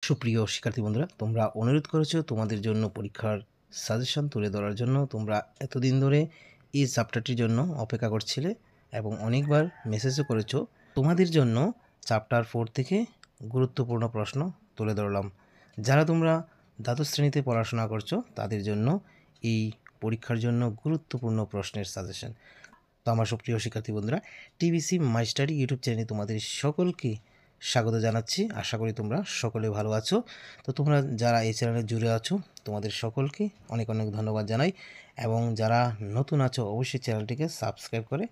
সুপ্রিয় শিক্ষার্থী বন্ধুরা, তোমরা অনুরোধ করেছো তোমাদের জন্য পরীক্ষার সাজেশন তুলে ধরার জন্য। তোমরা এতদিন ধরে এই চ্যাপ্টারটির জন্য অপেক্ষা করছিলে এবং অনেকবার মেসেজও করেছো। তোমাদের জন্য চ্যাপ্টার 4 থেকে গুরুত্বপূর্ণ প্রশ্ন তুলে ধরলাম। যারা তোমরা দ্বাদশ শ্রেণীতে পড়াশোনা করছো তাদের জন্য এই পরীক্ষার জন্য গুরুত্বপূর্ণ প্রশ্নের সাজেশন। তো আমার সুপ্রিয় শিক্ষার্থী বন্ধুরা, টিবিসি মাই স্টাডি ইউটিউব চ্যানেলে তোমাদের সকলকে স্বাগত জানাচ্ছি। আশা করি তোমরা সকলে ভালো আছো। তো তোমরা যারা এই চ্যানেলে জুড়ে আছো তোমাদের সকলকে অনেক অনেক ধন্যবাদ জানাই, এবং যারা নতুন আছো অবশ্যই চ্যানেলটিকে সাবস্ক্রাইব করে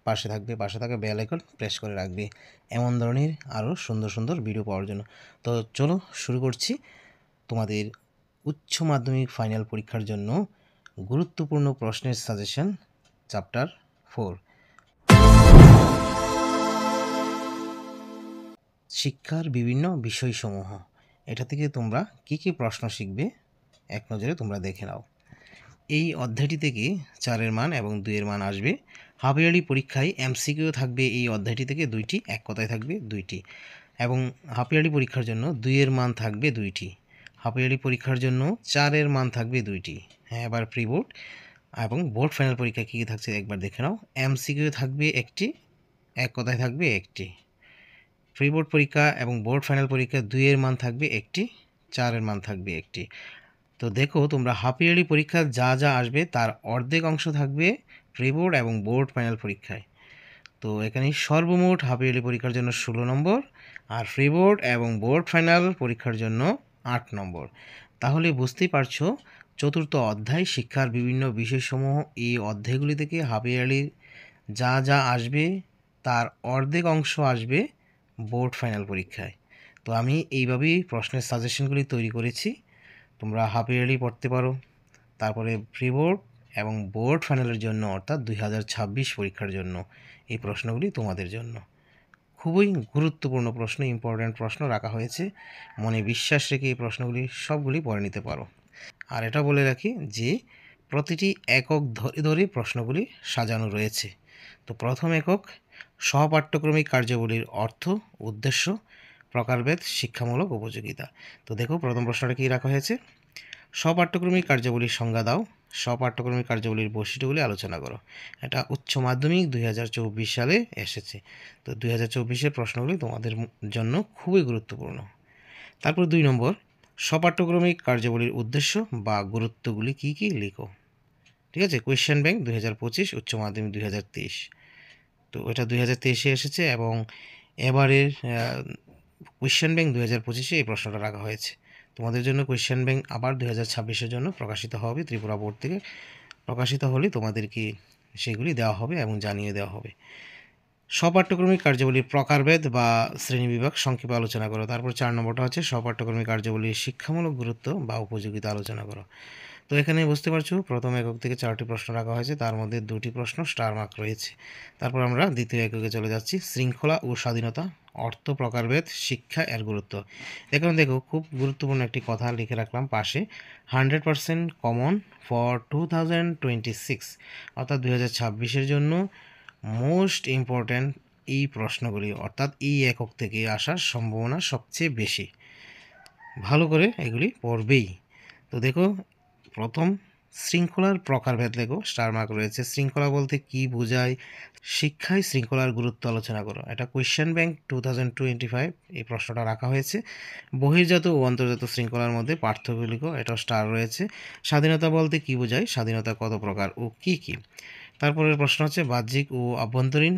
পাশে থাকা বেল আইকন প্রেস করে রাখবে এমন ধরনের আরও সুন্দর সুন্দর ভিডিও পাওয়ার জন্য। তো চলো শুরু করছি তোমাদের উচ্চ মাধ্যমিক ফাইনাল পরীক্ষার জন্য গুরুত্বপূর্ণ প্রশ্নের সাজেশন চ্যাপ্টার 4। শিক্ষার বিভিন্ন বিষয়সমূহ, এটা থেকে তোমরা কি কি প্রশ্ন শিখবে এক নজরে তোমরা দেখে নাও। এই অধ্যায়টি থেকে 4-এর মান এবং 2-এর মান আসবে। হাফ ইয়ারলি পরীক্ষায় এমসিকিউ থাকবে এই অধ্যায়টি থেকে 2টি, এক কথায় থাকবে 2টি, এবং হাফ ইয়ারলি পরীক্ষার জন্য 2-এর মান থাকবে 2টি। হাফ ইয়ারলি পরীক্ষার জন্য 4-এর মান থাকবে 2টি। হ্যাঁ, এবার প্রি বোর্ড এবং বোর্ড ফাইনাল পরীক্ষা কী কী থাকছে একবার দেখে নাও। এমসিকিউ থাকবে একটি, এক কথায় থাকবে একটি। প্রি বোর্ড পরীক্ষা এবং বোর্ড ফাইনাল পরীক্ষা 2-এর মান থাকবে একটি, 4-এর মান থাকবে একটি। তো দেখো তোমরা হাফ ইয়ারলি পরীক্ষা যা যা আসবে তার অর্ধেক অংশ থাকবে প্রি বোর্ড এবং বোর্ড ফাইনাল পরীক্ষায়। তো এখানে সর্বমোট হাফ ইয়ারলি পরীক্ষার জন্য 16 নম্বর, আর প্রি বোর্ড এবং বোর্ড ফাইনাল পরীক্ষার জন্য 8 নম্বর। তাহলে বুঝতেই পারছো চতুর্থ অধ্যায় শিক্ষার বিভিন্ন বিষয়সমূহ, এই অধ্যায়গুলি থেকে হাফ ইয়ারলি যা যা আসবে তার অর্ধেক অংশ আসবে বোর্ড ফাইনাল পরীক্ষায়। তো আমি এইভাবেই প্রশ্নের সাজেশনগুলি তৈরি করেছি। তোমরা হাফ ইয়ারলি পড়তে পারো, তারপরে প্রি বোর্ড এবং বোর্ড ফাইনালের জন্য অর্থাৎ 2026 পরীক্ষার জন্য এই প্রশ্নগুলি তোমাদের জন্য খুবই গুরুত্বপূর্ণ প্রশ্ন, ইম্পর্ট্যান্ট প্রশ্ন রাখা হয়েছে। মনে বিশ্বাস রেখে এই প্রশ্নগুলি সবগুলি পড়ে নিতে পারো। আর এটা বলে রাখি যে প্রতিটি একক ধরে ধরে প্রশ্নগুলি সাজানো রয়েছে। তো প্রথম একক, সহপাঠ্যক্রমিক কার্যাবলীর অর্থ, উদ্দেশ্য, প্রকারভেদ, শিক্ষামূলক উপযোগিতা। তো দেখো প্রথম প্রশ্নটা কী রাখা হয়েছে, সহপাঠ্যক্রমিক কার্যাবলীর সংজ্ঞা দাও, সহপাঠ্যক্রমিক কার্যাবলীর বৈশিষ্ট্যগুলি আলোচনা করো। এটা উচ্চ মাধ্যমিক 2024 সালে এসেছে। তো 2024-এর প্রশ্নগুলি তোমাদের জন্য খুবই গুরুত্বপূর্ণ। তারপর 2 নম্বর, সহপাঠ্যক্রমিক কার্যাবলীর উদ্দেশ্য বা গুরুত্বগুলি কী কী লিখো। ঠিক আছে, কোয়েশ্চেন ব্যাংক 2025, উচ্চ মাধ্যমিক 2023। তো এটা 2023-এ এসেছে এবং এবারের কোয়েশ্চেন ব্যাংক 2025-এ এই প্রশ্নটা রাখা হয়েছে। তোমাদের জন্য কোয়েশ্চেন ব্যাংক আবার 2026-এর জন্য প্রকাশিত হবে, ত্রিপুরা বোর্ড থেকে প্রকাশিত হলে তোমাদেরকে সেগুলি দেওয়া হবে এবং জানিয়ে দেওয়া হবে। সহপাঠ্যক্রমিক কার্যাবলীর প্রকারভেদ বা শ্রেণীবিভাগ সংক্ষেপে আলোচনা করো। তারপর 4 নম্বরটা হচ্ছে সহপাঠ্যক্রমিক কার্যাবলীর শিক্ষামূলক গুরুত্ব বা উপযোগিতা আলোচনা করো। তো এখানে বুঝতে পারছো প্রথম একক থেকে 4টি প্রশ্ন রাখা হয়েছে, তার মধ্যে 2টি প্রশ্ন স্টার মার্ক রয়েছে। তারপর আমরা দ্বিতীয় এককে চলে যাচ্ছি, শৃঙ্খলা ও স্বাধীনতা, অর্থ, প্রকারভেদ, শিক্ষা এর গুরুত্ব। দেখো খুব গুরুত্বপূর্ণ একটি কথা লিখে রাখলাম পাশে, 100% কমন ফর 2026, অর্থাৎ 2026-এর জন্য মোস্ট ইম্পর্ট্যান্ট এই প্রশ্নগুলি, অর্থাৎ এই একক থেকে আসার সম্ভাবনা সবচেয়ে বেশি। ভালো করে এগুলি পড়বেই। তো দেখো প্রথম, শৃঙ্খলার প্রকারভেদ লেখো, স্টার মার্ক রয়েছে। শৃঙ্খলা বলতে কি বোঝায়, শিক্ষায় শৃঙ্খলার গুরুত্ব আলোচনা করো। এটা কোয়েশ্চেন ব্যাংক 2025 এই প্রশ্নটা রাখা হয়েছে। বহির্জাত ও অন্তর্জাত শৃঙ্খলার মধ্যে পার্থক্য লিখো, এটাও স্টার রয়েছে। স্বাধীনতা বলতে কি বোঝায়, স্বাধীনতা কত প্রকার ও কি কি। তারপরের প্রশ্ন হচ্ছে বাহ্যিক ও আভ্যন্তরীণ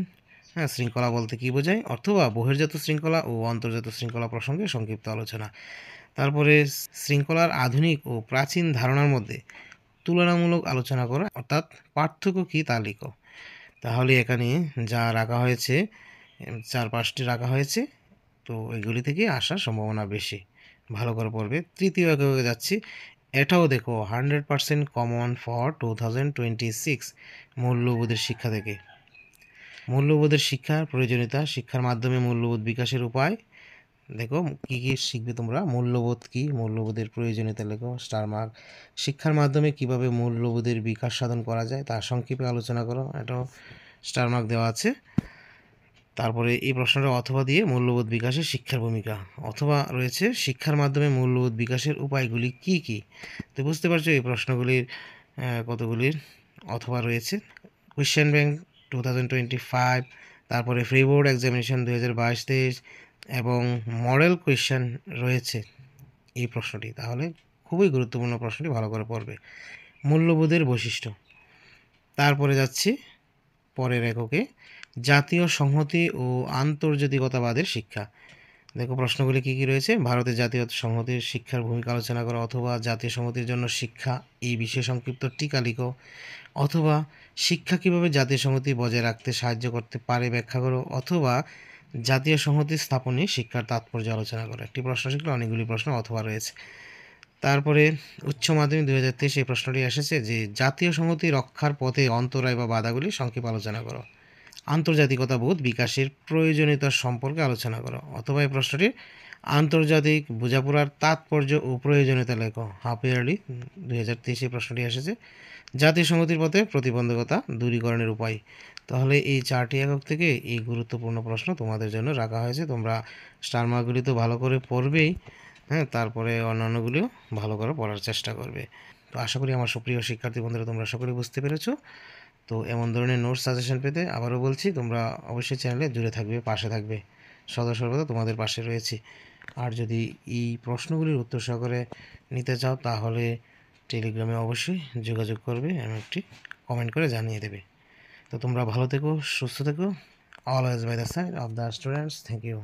শৃঙ্খলা বলতে কি বোঝায়, অথবা বহির্জাত শৃঙ্খলা ও অন্তর্জাত শৃঙ্খলা প্রসঙ্গে সংক্ষিপ্ত আলোচনা। তারপরে শৃঙ্খলার আধুনিক ও প্রাচীন ধারণার মধ্যে তুলনামূলক আলোচনা করা, অর্থাৎ পার্থক্য কী তা লিখো। তাহলে এখানে যা রাখা হয়েছে 4-5টি রাখা হয়েছে, তো এগুলি থেকে আসার সম্ভাবনা বেশি। ভালো করে পড়বে। তৃতীয় এককে যাচ্ছি, এটাও দেখো 100% কমন ফর 2026, মূল্যবোধের শিক্ষা থেকে। মূল্যবোধের শিক্ষার প্রয়োজনীয়তা, শিক্ষার মাধ্যমে মূল্যবোধ বিকাশের উপায়। দেখো কী কী শিখবে তোমরা, মূল্যবোধ কী, মূল্যবোধের প্রয়োজনীয়তা লেখো, স্টার মার্ক। শিক্ষার মাধ্যমে কিভাবে মূল্যবোধের বিকাশ সাধন করা যায় তা সংক্ষেপে আলোচনা করো, এটাও স্টার মার্ক দেওয়া আছে। তারপরে এই প্রশ্নটা অথবা দিয়ে মূল্যবোধ বিকাশে শিক্ষার ভূমিকা, অথবা রয়েছে শিক্ষার মাধ্যমে মূল্যবোধ বিকাশের উপায়গুলি কি কি। তো বুঝতে পারছো এই প্রশ্নগুলির কতগুলির অথবা রয়েছে। কোয়েশ্চেন ব্যাংক 2025, তারপরে ফ্রি বোর্ড এক্সামিনেশন 2022-23 এবং মডেল কোয়েশ্চেন রয়েছে এই প্রশ্নটি। তাহলে খুবই গুরুত্বপূর্ণ প্রশ্নটি, ভালো করে পড়বে। মূল্যবোধের বৈশিষ্ট্য। তারপরে যাচ্ছি পরের এককে, জাতীয় সংহতি ও আন্তর্জাতিকতাবাদের শিক্ষা। দেখো প্রশ্নগুলি কী কী রয়েছে। ভারতের জাতীয় সংহতির শিক্ষার ভূমিকা আলোচনা করো, অথবা জাতীয় সংহতির জন্য শিক্ষা এই বিষয়ে সংক্ষিপ্ত টিকা লিখো, অথবা শিক্ষা কীভাবে জাতীয় সংহতি বজায় রাখতে সাহায্য করতে পারে ব্যাখ্যা করো, অথবা জাতীয় সংহতি স্থাপনে শিক্ষার তাৎপর্য আলোচনা করো। একটি প্রশ্ন শিখলে অনেকগুলি প্রশ্ন অথবা রয়েছে। তারপরে উচ্চ মাধ্যমিক 2023 এই প্রশ্নটি এসেছে যে জাতীয় সংহতি রক্ষার পথে অন্তরায় বা বাধাগুলি সংক্ষেপে আলোচনা করো। আন্তর্জাতিকতা বোধ বিকাশের প্রয়োজনীয়তার সম্পর্কে আলোচনা করো, অথবা এই প্রশ্নটি আন্তর্জাতিক বোঝাপড়ার তাৎপর্য ও প্রয়োজনীয়তা লেখো। হাফ ইয়ারলি 2023 এই প্রশ্নটি এসেছে। জাতীয় সংহতির পথে প্রতিবন্ধকতা দূরীকরণের উপায়। তাহলে এই 4টি একক থেকে এই গুরুত্বপূর্ণ প্রশ্ন তোমাদের জন্য রাখা হয়েছে। তোমরা স্টার মার্কগুলি তো ভালো করে পড়বেই, হ্যাঁ, তারপরে অন্যান্যগুলিও ভালো করে পড়ার চেষ্টা করবে। তো আশা করি আমার সুপ্রিয় শিক্ষার্থী বন্ধুরা তোমরা সকলেই বুঝতে পেরেছো। তো এমন ধরনের নোটস সাজেশন পেতে আবারও বলছি, তোমরা অবশ্যই চ্যানেলে জুড়ে থাকবে, পাশে থাকবে। সদা সর্বদা তোমাদের পাশে রয়েছি। আর যদি এই প্রশ্নগুলির উত্তর সহকারে নিতে চাও তাহলে টেলিগ্রামে অবশ্যই যোগাযোগ করবে এবং একটি কমেন্ট করে জানিয়ে দেবে। তো তোমরা ভালো থেকো, সুস্থ থেকো। Always by the side of the students. Thank you.